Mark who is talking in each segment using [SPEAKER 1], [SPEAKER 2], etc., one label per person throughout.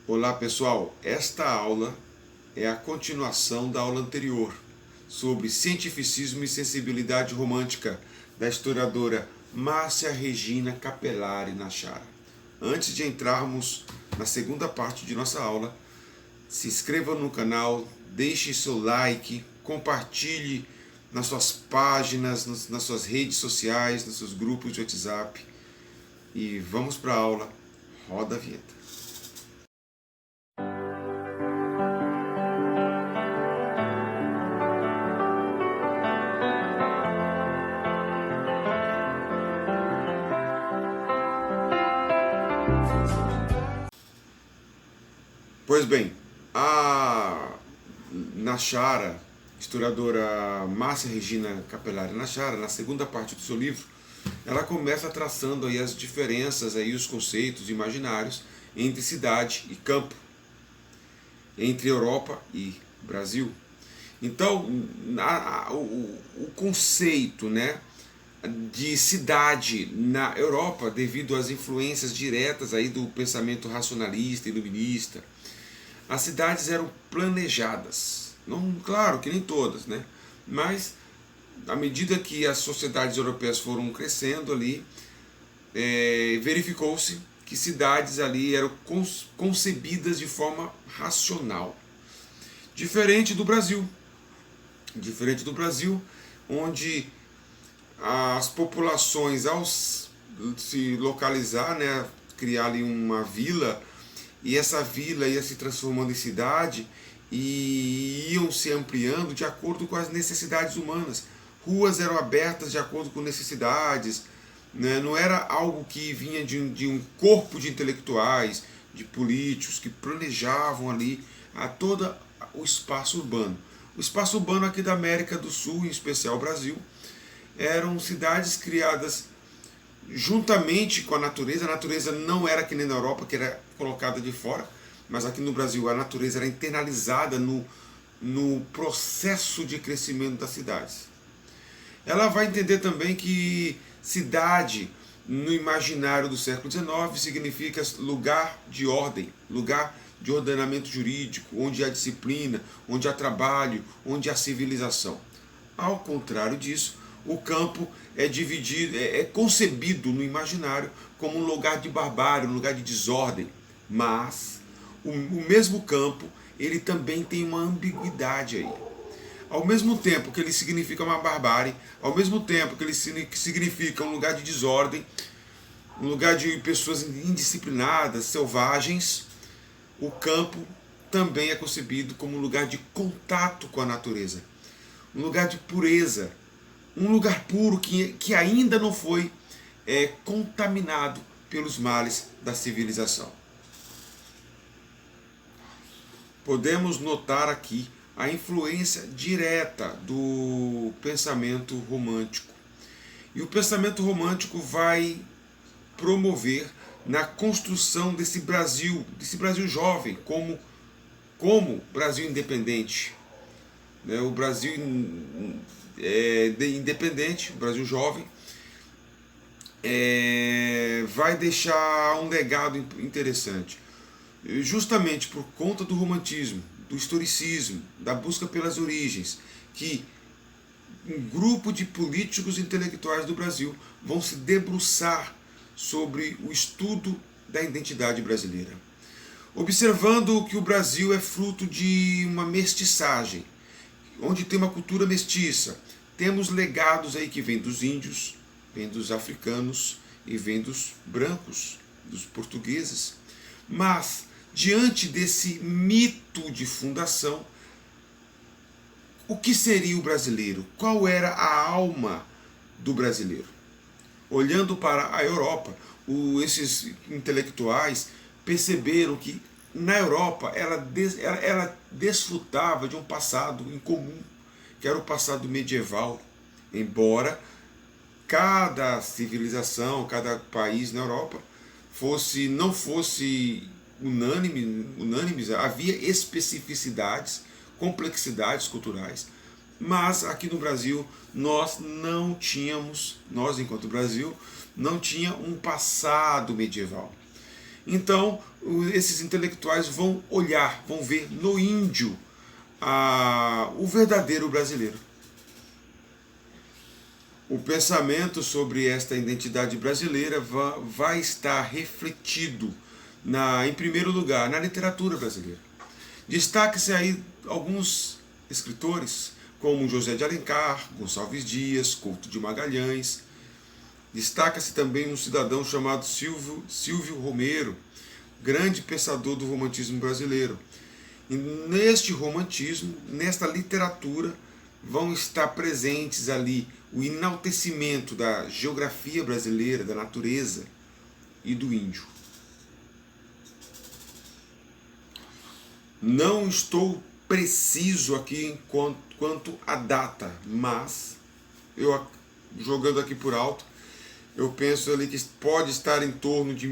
[SPEAKER 1] Olá pessoal, esta aula é a continuação da aula anterior sobre cientificismo e sensibilidade romântica da historiadora Márcia Regina Capellari Nachara. Antes de entrarmos na segunda parte de nossa aula, se inscreva no canal, deixe seu like, compartilhe nas suas páginas, nas suas redes sociais, nos seus grupos de WhatsApp e vamos para a aula. Roda a vinheta. Pois bem, a Nachara, historiadora Márcia Regina Capellari Nachara, na segunda parte do seu livro, ela começa traçando aí as diferenças, aí os conceitos imaginários entre cidade e campo, entre Europa e Brasil. Então, o conceito, né, de cidade na Europa, devido às influências diretas aí do pensamento racionalista, iluminista, as cidades eram planejadas, não, claro que nem todas, né? Mas à medida que as sociedades europeias foram crescendo ali, verificou-se que cidades ali eram concebidas de forma racional, diferente do Brasil, onde as populações, ao se localizar, né, criar ali uma vila, e essa vila ia se transformando em cidade e iam se ampliando de acordo com as necessidades humanas. Ruas eram abertas de acordo com necessidades, né? Não era algo que vinha de um corpo de intelectuais, de políticos que planejavam ali a todo o espaço urbano. O espaço urbano aqui da América do Sul, em especial o Brasil, eram cidades criadas juntamente com a natureza não era que nem na Europa, que era colocada de fora, mas aqui no Brasil a natureza era internalizada no processo de crescimento das cidades. Ela vai entender também que cidade, no imaginário do século XIX, significa lugar de ordem, lugar de ordenamento jurídico, onde há disciplina, onde há trabalho, onde há civilização. Ao contrário disso, o campo é concebido no imaginário como um lugar de barbárie, um lugar de desordem. Mas o mesmo campo, ele também tem uma ambiguidade aí. Ao mesmo tempo que ele significa uma barbárie, ao mesmo tempo que ele significa um lugar de desordem, um lugar de pessoas indisciplinadas, selvagens, o campo também é concebido como um lugar de contato com a natureza, um lugar de pureza, um lugar puro que ainda não foi contaminado pelos males da civilização. Podemos notar aqui a influência direta do pensamento romântico. E o pensamento romântico vai promover na construção desse Brasil jovem, como Brasil independente. O Brasil independente, o Brasil jovem, vai deixar um legado interessante. Justamente por conta do romantismo, do historicismo, da busca pelas origens, que um grupo de políticos intelectuais do Brasil vão se debruçar sobre o estudo da identidade brasileira. Observando que o Brasil é fruto de uma mestiçagem, onde tem uma cultura mestiça, temos legados aí que vêm dos índios, vêm dos africanos e vêm dos brancos, dos portugueses. Mas, diante desse mito de fundação, o que seria o brasileiro? Qual era a alma do brasileiro? Olhando para a Europa, esses intelectuais perceberam que na Europa ela desfrutava de um passado em comum, que era o passado medieval, embora cada civilização, cada país na Europa não fosse unânimes, havia especificidades, complexidades culturais, mas aqui no Brasil nós enquanto Brasil, não tinha um passado medieval. Então, esses intelectuais vão olhar, vão ver no índio o verdadeiro brasileiro. O pensamento sobre esta identidade brasileira vai estar refletido, em primeiro lugar, na literatura brasileira. Destaque-se aí alguns escritores, como José de Alencar, Gonçalves Dias, Couto de Magalhães. Destaca-se também um cidadão chamado Silvio Romero, grande pensador do romantismo brasileiro. E neste romantismo, nesta literatura, vão estar presentes ali o enaltecimento da geografia brasileira, da natureza e do índio. Não estou preciso aqui quanto à data, mas eu, jogando aqui por alto, eu penso ali que pode estar em torno de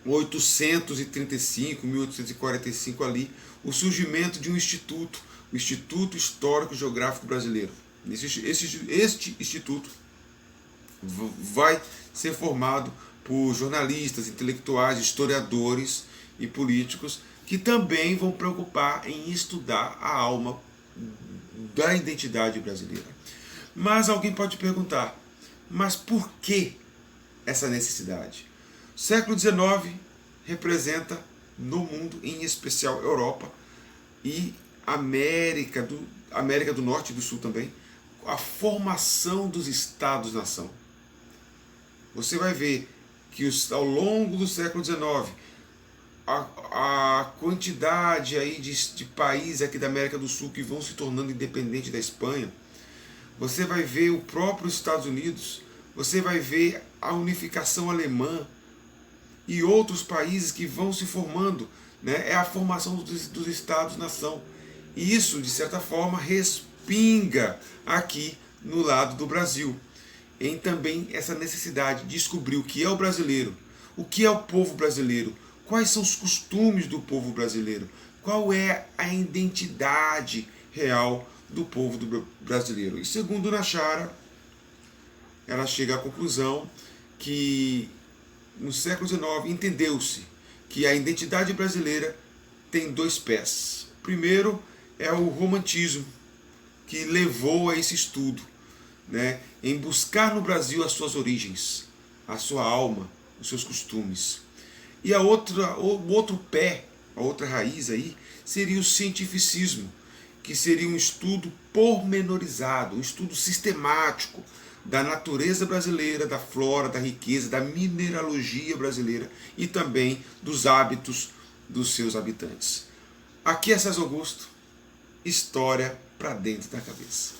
[SPEAKER 1] 1835, 1845 ali, o surgimento de um instituto, o Instituto Histórico Geográfico Brasileiro. Este instituto vai ser formado por jornalistas, intelectuais, historiadores e políticos que também vão preocupar em estudar a alma da identidade brasileira. Mas alguém pode perguntar, mas por que essa necessidade? O século XIX representa no mundo, em especial Europa e América do Norte e do Sul também, a formação dos Estados-nação. Você vai ver que ao longo do século XIX, a quantidade aí de países aqui da América do Sul que vão se tornando independentes da Espanha, você vai ver o próprio Estados Unidos, você vai ver a unificação alemã e outros países que vão se formando, né? É a formação dos Estados-nação. E isso, de certa forma, respinga aqui no lado do Brasil, em também essa necessidade de descobrir o que é o brasileiro, o que é o povo brasileiro, quais são os costumes do povo brasileiro, qual é a identidade real do povo brasileiro. E segundo Nachara, ela chega à conclusão que no século XIX entendeu-se que a identidade brasileira tem dois pés. O primeiro é o romantismo, que levou a esse estudo, né, em buscar no Brasil as suas origens, a sua alma, os seus costumes. E o outro pé, a outra raiz aí, seria o cientificismo, que seria um estudo pormenorizado, um estudo sistemático da natureza brasileira, da flora, da riqueza, da mineralogia brasileira e também dos hábitos dos seus habitantes. Aqui é César Augusto, história para dentro da cabeça.